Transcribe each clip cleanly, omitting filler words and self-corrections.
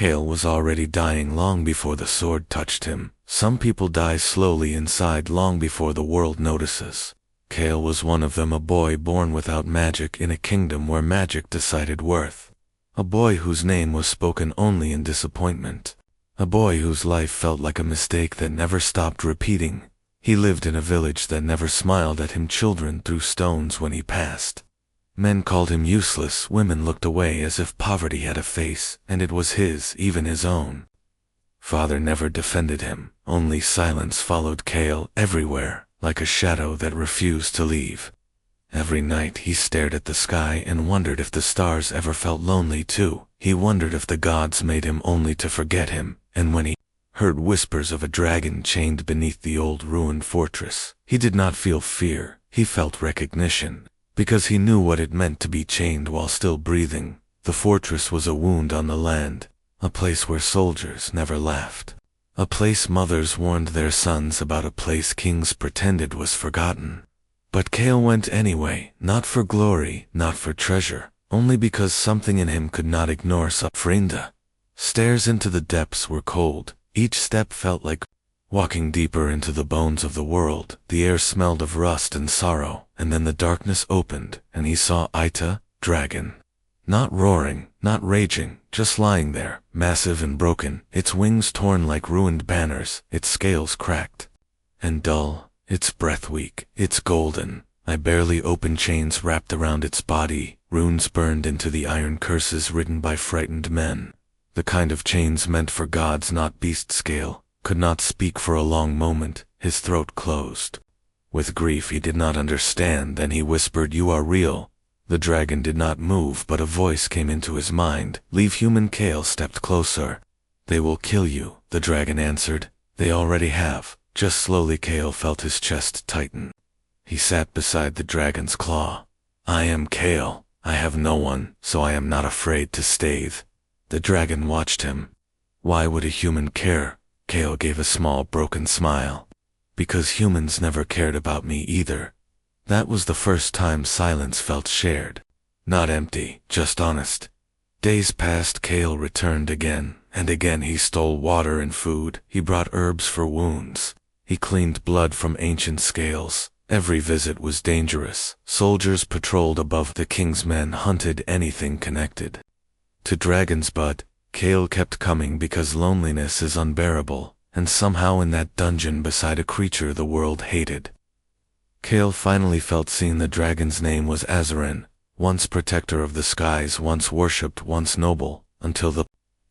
Kale was already dying long before the sword touched him. Some people die slowly inside long before the world notices. Kale was one of them, a boy born without magic in a kingdom where magic decided worth. A boy whose name was spoken only in disappointment. A boy whose life felt like a mistake that never stopped repeating. He lived in a village that never smiled at him. Children threw stones when he passed. Men called him useless. Women looked away as if poverty had a face, and it was his, even his own. Father never defended him. Only silence followed Kale everywhere, like a shadow that refused to leave. Every night he stared at the sky and wondered if the stars ever felt lonely too. He wondered if the gods made him only to forget him, and when he heard whispers of a dragon chained beneath the old ruined fortress, he did not feel fear, he felt recognition, because he knew what it meant to be chained while still breathing. The fortress was a wound on the land, a place where soldiers never laughed, a place mothers warned their sons about, a place kings pretended was forgotten. But Kale went anyway, not for glory, not for treasure, only because something in him could not ignore Frenda. Stairs into the depths were cold. Each step felt like walking deeper into the bones of the world. The air smelled of rust and sorrow, and then the darkness opened, and he saw Ita, dragon. Not roaring, not raging, just lying there, massive and broken, its wings torn like ruined banners, its scales cracked and dull. Its breath weak, its golden, barely open chains wrapped around its body, runes burned into the iron, curses written by frightened men. The kind of chains meant for gods, not beasts. Kale could not speak for a long moment, his throat closed. With grief he did not understand, then he whispered, "You are real." The dragon did not move, but a voice came into his mind. "Leave human." Kale stepped closer. "They will kill you," the dragon answered. "They already have." Just slowly Kale felt his chest tighten. He sat beside the dragon's claw. "I am Kale. I have no one, so I am not afraid to stave." The dragon watched him. "Why would a human care?" Kale gave a small broken smile. "Because humans never cared about me either." That was the first time silence felt shared. Not empty, just honest. Days passed. Kale returned again, and again he stole water and food. He brought herbs for wounds. He cleaned blood from ancient scales. Every visit was dangerous. Soldiers patrolled above. The king's men hunted anything connected to dragons, but Kale kept coming because loneliness is unbearable, and somehow in that dungeon beside a creature the world hated, Kale finally felt seen. The dragon's name was Azarin, once protector of the skies, once worshipped, once noble, until the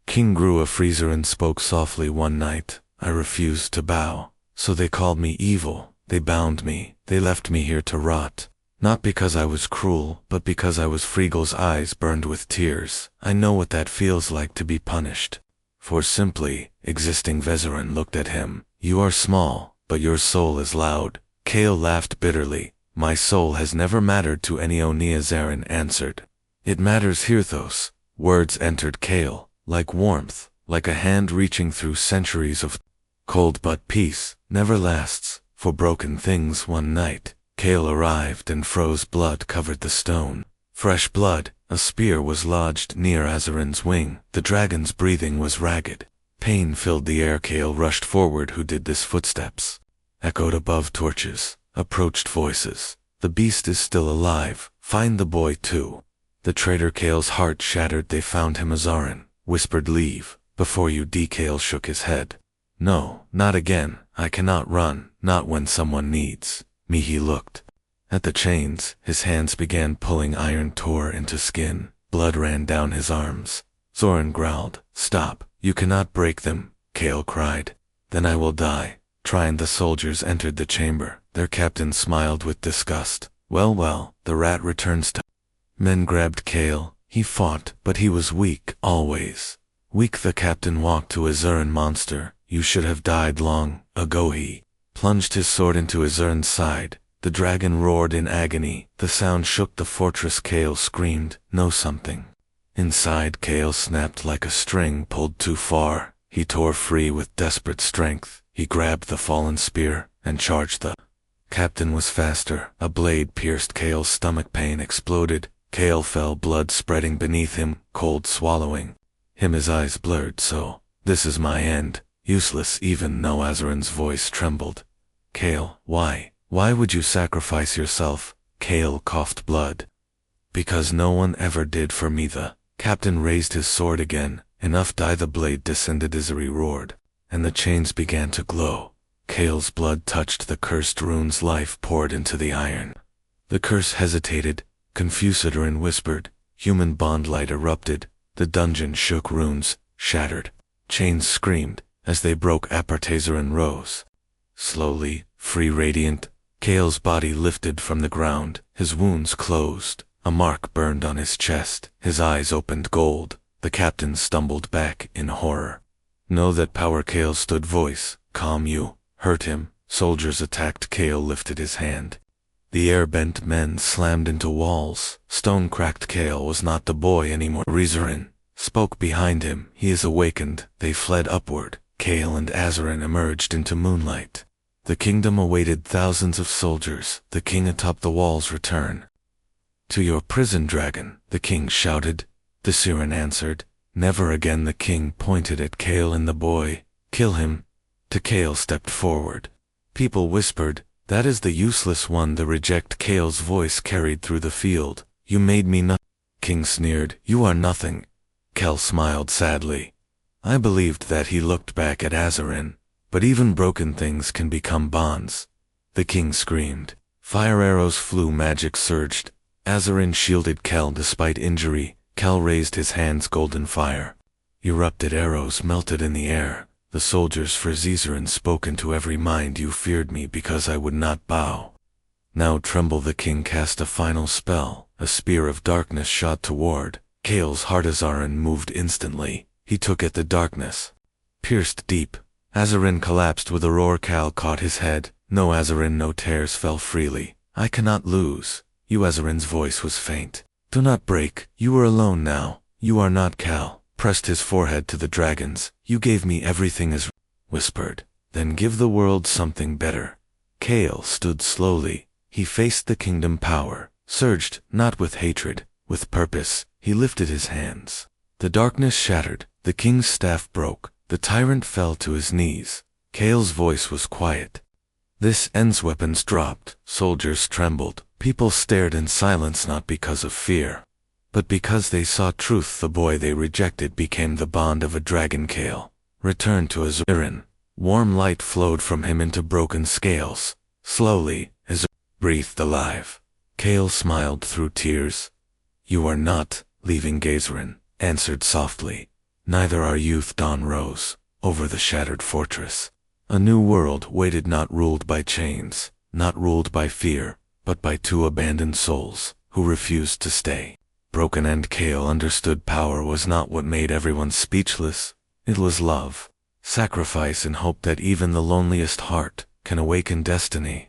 king grew a freezer and spoke softly one night. "I refused to bow. So they called me evil, they bound me, they left me here to rot. Not because I was cruel, but because I was free." Kale's eyes burned with tears. "I know what that feels like, to be punished for simply existing." Vezerin looked at him. "You are small, but your soul is loud." Kale laughed bitterly. "My soul has never mattered to any Onia," Zarin answered. "It matters here." Those words entered Kale like warmth, like a hand reaching through centuries of cold. But peace never lasts. For broken things. One night, Kale arrived and froze. Blood covered the stone. Fresh blood. A spear was lodged near Azarin's wing. The dragon's breathing was ragged. Pain filled the air. Kale rushed forward. "Who did this?" Footsteps echoed above. Torches. Approached voices. "The beast is still alive. Find the boy too." The traitor. Kale's heart shattered. "They found him." Azarin whispered, "Leave before you die." Kale shook his head. "No, not again. I cannot run, not when someone needs me." He looked at the chains. His hands began pulling. Iron tore into skin. Blood ran down his arms. Zoran growled, "Stop, you cannot break them." Kale cried, "Then I will die." Trying. The soldiers entered the chamber. Their captain smiled with disgust. Well, well, the rat returns to." Men grabbed Kale. He fought, but he was weak, always weak. The captain walked to Azarin. "Monster, you should have died long ago." He plunged his sword into Azarin's side. The dragon roared in agony. The sound shook the fortress. Kale screamed, "No!" Something inside Kale snapped like a string pulled too far. He tore free with desperate strength. He grabbed the fallen spear and charged. The captain was faster. A blade pierced Kale's stomach. Pain exploded. Kale fell, blood spreading beneath him, cold swallowing. His eyes blurred. So, this is my end. Useless. Even though Azarin's voice trembled. Kale, why? Why would you sacrifice yourself? Kale coughed blood. Because no one ever did for me. The captain raised his sword again. Enough die. The blade descended as he roared, and the chains began to glow. Kale's blood touched the cursed runes. Life poured into the iron. The curse hesitated. Confused, Azarin whispered. Human bond light erupted. The dungeon shook. Runes shattered. Chains screamed. As they broke, Azarin rose. Slowly, free, radiant. Kale's body lifted from the ground. His wounds closed. A mark burned on his chest. His eyes opened gold. The captain stumbled back in horror. Know that power. Kale stood. Voice, calm. You hurt him. Soldiers attacked. Kale lifted his hand. The air-bent men slammed into walls. Stone cracked. Kale was not the boy anymore. Azarin spoke behind him. He is awakened. They fled upward. Kale and Azarin emerged into moonlight. The kingdom awaited thousands of soldiers. The king atop the walls. Return to your prison, dragon, the king shouted. The siren answered. Never again. The king pointed at Kale and the boy. Kill him. Kale stepped forward. People whispered, that is the useless one. The reject. Kale's voice carried through the field. You made me nothing. King sneered. You are nothing. Kale smiled sadly. I believed that. He looked back at Azarin. But even broken things can become bonds. The king screamed. Fire arrows flew. Magic surged. Azarin shielded Kale despite injury. Kale raised his hands. Golden fire erupted. Arrows melted in the air. The soldiers for Azarin spoke into every mind. You feared me because I would not bow. Now tremble. The king cast a final spell. A spear of darkness shot toward Kale's heart. Azarin moved instantly. He took it. The darkness pierced deep. Azarin collapsed with a roar. Kale caught his head. No, Azarin. No. Tears fell freely. I cannot lose. You. Azarin's voice was faint. Do not break. You are alone now. You are not. Kale pressed his forehead to the dragon's. You gave me everything. Azarin whispered. Then give the world something better. Kale stood slowly. He faced the kingdom. Power surged, not with hatred, with purpose. He lifted his hands. The darkness shattered. The king's staff broke. The tyrant fell to his knees. Kale's voice was quiet. This ends. Weapons dropped. Soldiers trembled. People stared in silence, not because of fear, but because they saw truth. The boy they rejected became the bond of a dragon. Kale returned to Azarin. Warm light flowed from him into broken scales. Slowly, Azarin breathed alive. Kale smiled through tears. You are not leaving. Azarin answered softly. Neither are youth. Dawn rose over the shattered fortress. A new world waited, not ruled by chains, not ruled by fear, but by two abandoned souls who refused to stay. Broken. And Kale understood power was not what made everyone speechless. It was love, sacrifice, and hope that even the loneliest heart can awaken destiny.